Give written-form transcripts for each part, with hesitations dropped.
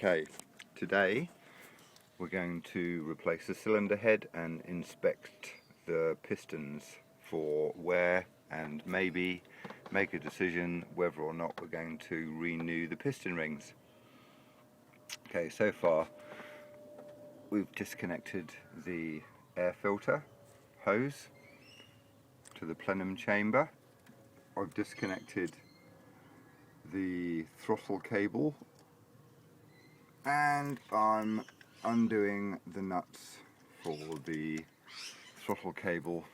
Okay, today we're going to replace the cylinder head and inspect the pistons for wear and maybe make a decision whether or not we're going to renew the piston rings. Okay, so far we've disconnected the air filter hose to the plenum chamber. I've disconnected the throttle cable and I'm undoing the nuts for the throttle cable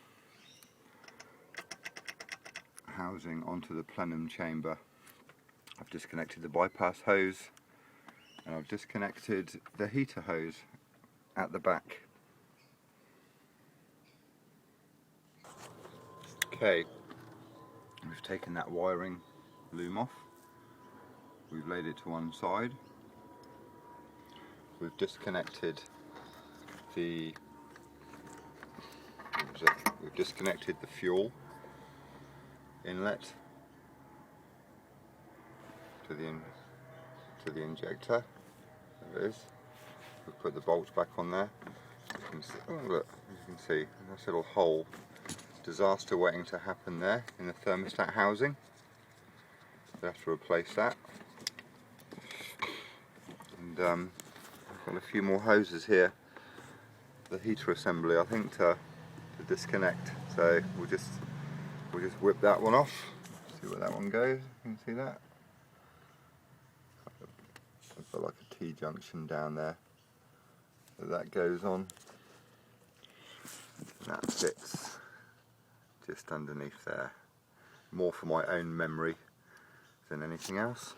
housing onto the plenum chamber. I've disconnected the bypass hose and I've disconnected the heater hose at the back. Okay, we've taken that wiring loom off, we've laid it to one side, we've disconnected the fuel inlet to the injector. There it is. We've put the bolts back on there. You can see, oh look, as you can see, a nice little hole. Disaster waiting to happen there in the thermostat housing. We have to replace that. And I've got a few more hoses here. The heater assembly, I think, to disconnect. So we'll just whip that one off. See where that one goes. You can see that. I've got like a T-junction down there. So that goes on. And that fits just underneath there. More for my own memory than anything else.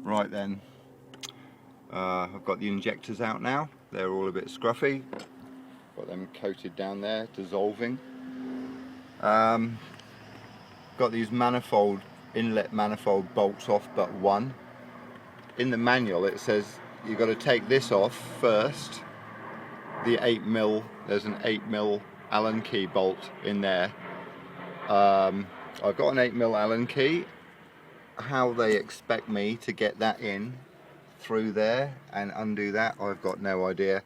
Right then, I've got the injectors out now. They're all a bit scruffy. Got them coated down there, dissolving. Got these inlet manifold bolts off but one. In the manual it says you've got to take this off first. The 8mm, there's an 8mm Allen key bolt in there. I've got an 8mm Allen key. How they expect me to get that in through there and undo that, I've got no idea.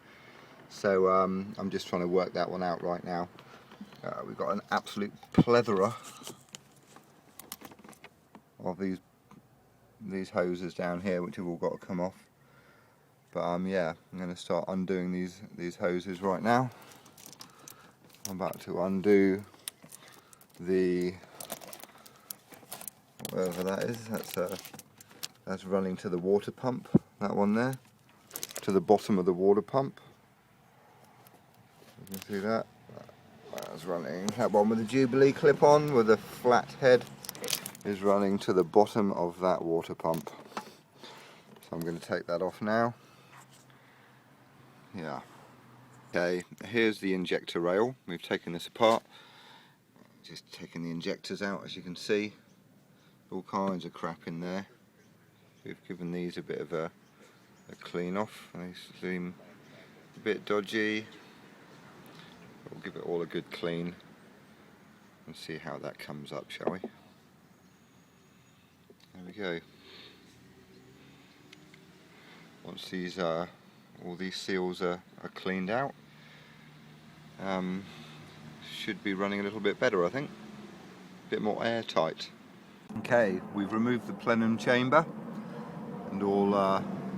So I'm just trying to work that one out right now. We've got an absolute plethora of these hoses down here which have all got to come off. But yeah, I'm going to start undoing these hoses right now. I'm about to undo the, whatever that is, that's running to the water pump, that one there, to the bottom of the water pump. You can see that. That's running, that one with the Jubilee clip on with a flat head is running to the bottom of that water pump. So I'm going to take that off now. Yeah. Okay, here's the injector rail. We've taken this apart. Just taking the injectors out, as you can see. All kinds of crap in there. We've given these a bit of a clean off. They seem a bit dodgy. We'll give it all a good clean and see how that comes up, shall we? There we go. Once these all these seals are cleaned out, should be running a little bit better, I think. A bit more airtight. Okay, we've removed the plenum chamber and all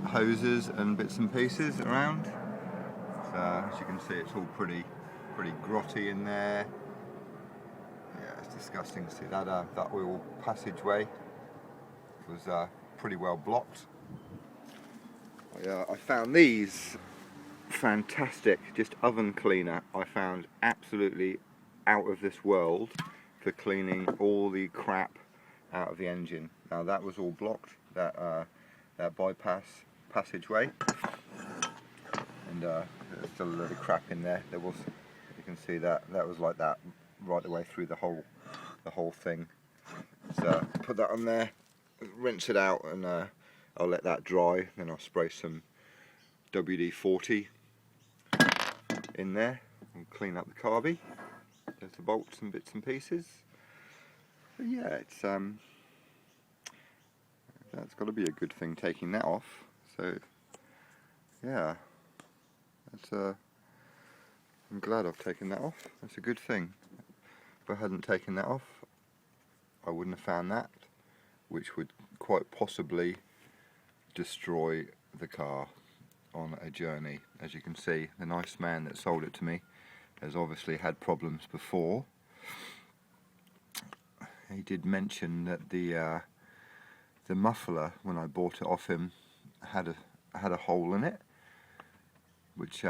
hoses and bits and pieces around. So as you can see, it's all pretty grotty in there. Yeah, it's disgusting to see that that oil passageway was pretty well blocked. I found these fantastic, just oven cleaner. I found absolutely out of this world for cleaning all the crap out of the engine. Now that was all blocked, that bypass passageway, and there's still a load of crap in there. There was, you can see that was like that right the way through the whole thing. So put that on there, rinse it out, and I'll let that dry. Then I'll spray some WD-40 in there and clean up the carby. There's the bolts and bits and pieces. But yeah, it's that's got to be a good thing, taking that off. So yeah, that's I'm glad I've taken that off. That's a good thing. If I hadn't taken that off, I wouldn't have found that, which would quite possibly destroy the car on a journey. As you can see, the nice man that sold it to me has obviously had problems before. He did mention that the muffler, when I bought it off him, had a hole in it, which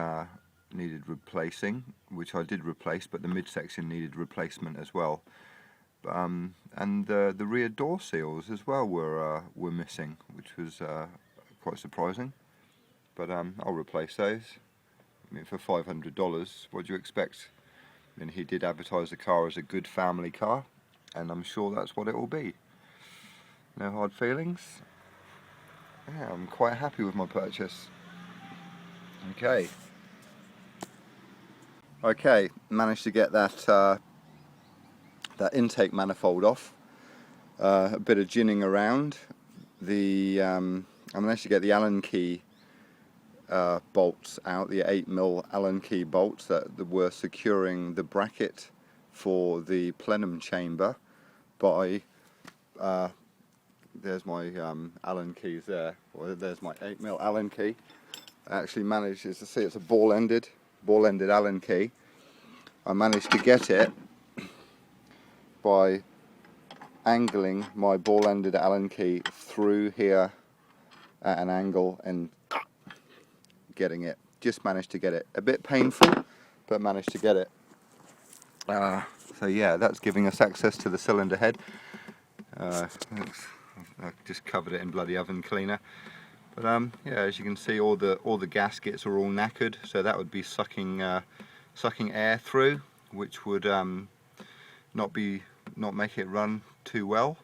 needed replacing, which I did replace, but the midsection needed replacement as well. And the rear door seals as well were missing, which was quite surprising. But I'll replace those. I mean, for $500, what do you expect? I mean, he did advertise the car as a good family car, and I'm sure that's what it will be. No hard feelings. Yeah, I'm quite happy with my purchase. Okay, managed to get that that intake manifold off. A bit of ginning around. I managed to get the Allen key bolts out, the 8mm Allen key bolts that were securing the bracket for the plenum chamber by there's my Allen keys there, or there's my 8mm Allen key. I actually managed, as you see, it's a ball-ended Allen key. I managed to get it by angling my ball-ended Allen key through here at an angle and getting it. Just managed to get it. A bit painful, but managed to get it. So yeah, that's giving us access to the cylinder head. I just covered it in bloody oven cleaner. But yeah, as you can see, all the gaskets are all knackered, so that would be sucking air through, which would not make it run too well.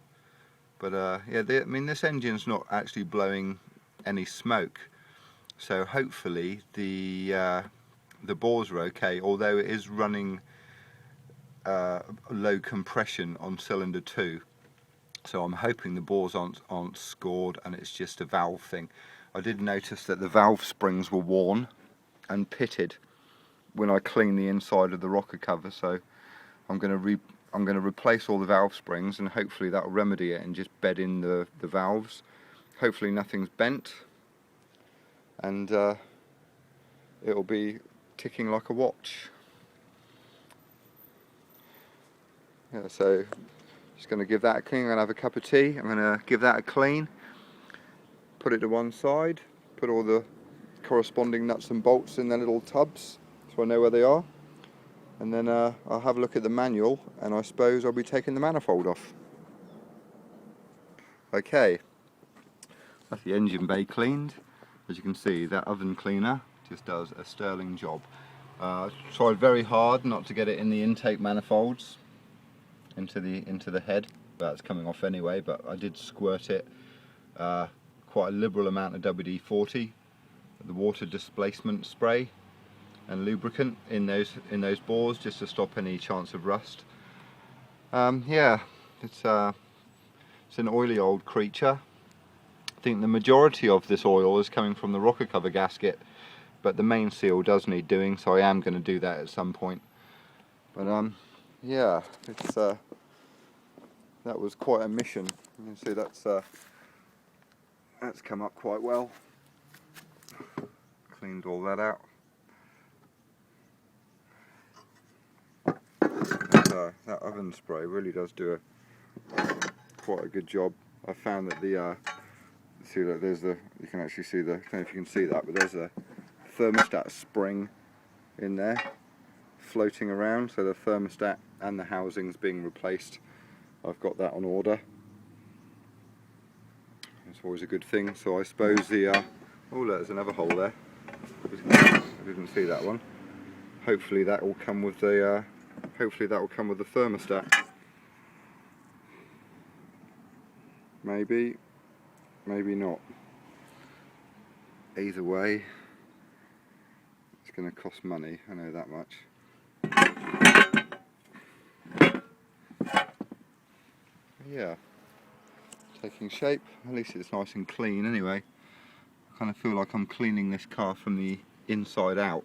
But yeah, I mean, this engine's not actually blowing any smoke, so hopefully the bores are okay. Although it is running low compression on cylinder 2. So I'm hoping the bores aren't scored and it's just a valve thing. I did notice that the valve springs were worn and pitted when I cleaned the inside of the rocker cover, so I'm going to replace all the valve springs, and hopefully that will remedy it and just bed in the valves. Hopefully nothing's bent, and it'll be ticking like a watch. Yeah, so just going to give that a clean. I'm going to have a cup of tea. I'm going to give that a clean, put it to one side, put all the corresponding nuts and bolts in their little tubs so I know where they are, and then I'll have a look at the manual, and I suppose I'll be taking the manifold off. Okay, that's the engine bay cleaned. As you can see, that oven cleaner just does a sterling job. Tried very hard not to get it in the intake manifolds, into the head, but it's coming off anyway. But I did squirt it quite a liberal amount of WD-40, the water displacement spray and lubricant in those bores, just to stop any chance of rust. Yeah, it's an oily old creature. I think the majority of this oil is coming from the rocker cover gasket, but the main seal does need doing, so I am going to do that at some point. But yeah, it's that was quite a mission. You can see that's come up quite well. Cleaned all that out. That oven spray really does do quite a good job. I found that see that there's you can actually see I don't know if you can see that, but there's a thermostat spring in there floating around, so the thermostat and the housing's being replaced. I've got that on order. It's always a good thing. So I suppose oh look, there's another hole there. I didn't see that one. Hopefully that will come with the thermostat. Maybe not. Either way, it's going to cost money, I know that much. Yeah, taking shape. At least it's nice and clean anyway. I kind of feel like I'm cleaning this car from the inside out.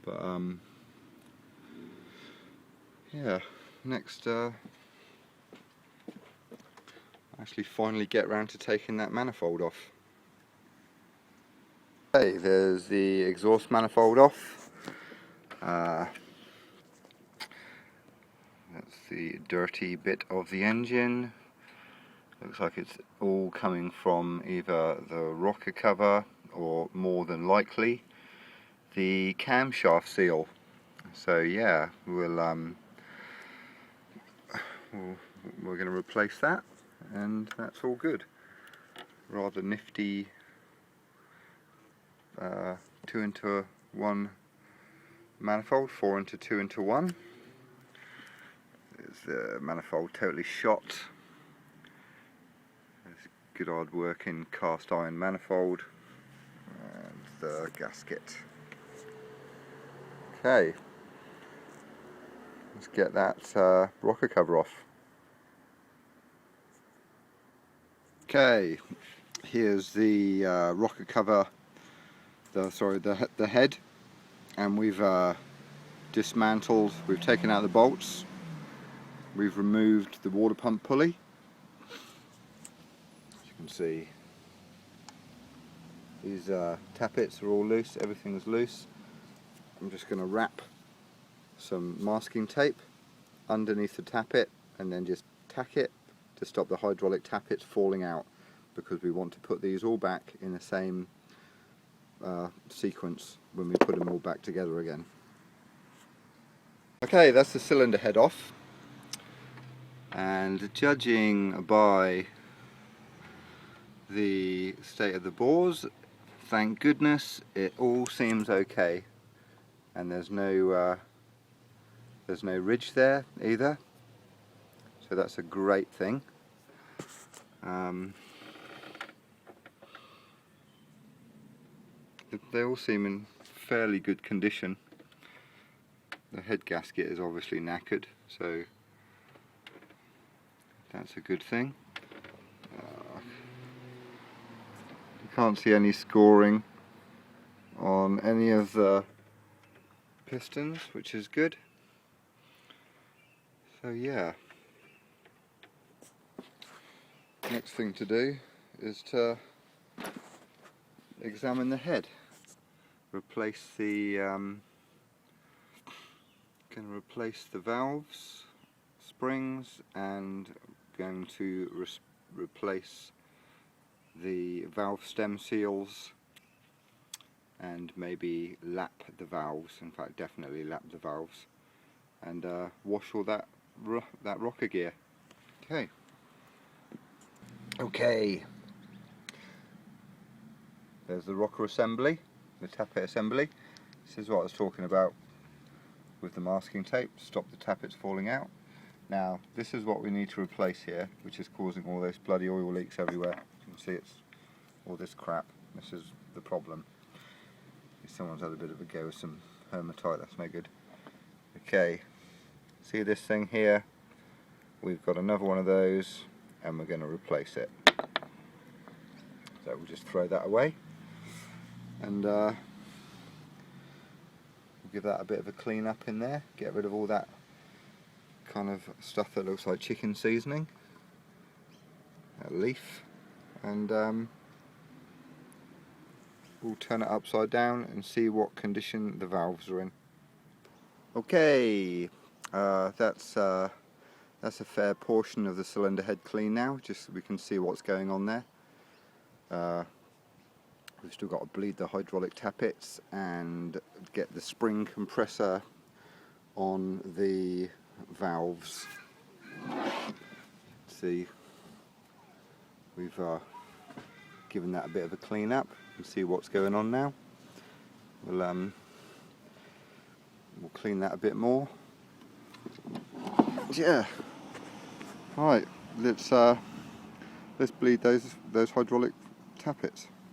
But yeah, next actually finally get round to taking that manifold off. Okay, there's the exhaust manifold off. That's the dirty bit of the engine. Looks like it's all coming from either the rocker cover or, more than likely, the camshaft seal. So yeah, we're going to replace that, and that's all good. Rather nifty 2-into-1 manifold, 4-into-2-into-1. There's the manifold totally shot. There's good hard working cast iron manifold, and the gasket. Okay, let's get that rocker cover off. Okay, here's the rocker cover, the head, and we've dismantled, we've taken out the bolts, we've removed the water pump pulley. As you can see, these tappets are all loose, everything's loose. I'm just going to wrap some masking tape underneath the tappet and then just tack it to stop the hydraulic tappets falling out, because we want to put these all back in the same sequence when we put them all back together again. Okay, that's the cylinder head off, and judging by the state of the bores, thank goodness it all seems okay, and there's no ridge there either, so that's a great thing. They all seem in fairly good condition. The head gasket is obviously knackered, so that's a good thing. You can't see any scoring on any of the pistons, which is good. So yeah, next thing to do is to examine the head. Replace the replace the valves, springs, and going to replace the valve stem seals, and maybe lap the valves. In fact, definitely lap the valves, and wash all that rocker gear. Okay. There's the rocker assembly, the tappet assembly. This is what I was talking about with the masking tape to stop the tappets falling out. Now, this is what we need to replace here, which is causing all those bloody oil leaks everywhere. You can see it's all this crap. This is the problem. Someone's had a bit of a go with some hematite, that's no good. Okay, see this thing here? We've got another one of those, and we're going to replace it. So we'll just throw that away, and we'll give that a bit of a clean up in there, get rid of all that kind of stuff that looks like chicken seasoning, a leaf, and we'll turn it upside down and see what condition the valves are in. Okay, that's a fair portion of the cylinder head clean now, just so we can see what's going on there. We've still got to bleed the hydraulic tappets and get the spring compressor on the valves. See, we've given that a bit of a clean up and see what's going on now. We'll clean that a bit more. Yeah. Right. Let's bleed those hydraulic tappets.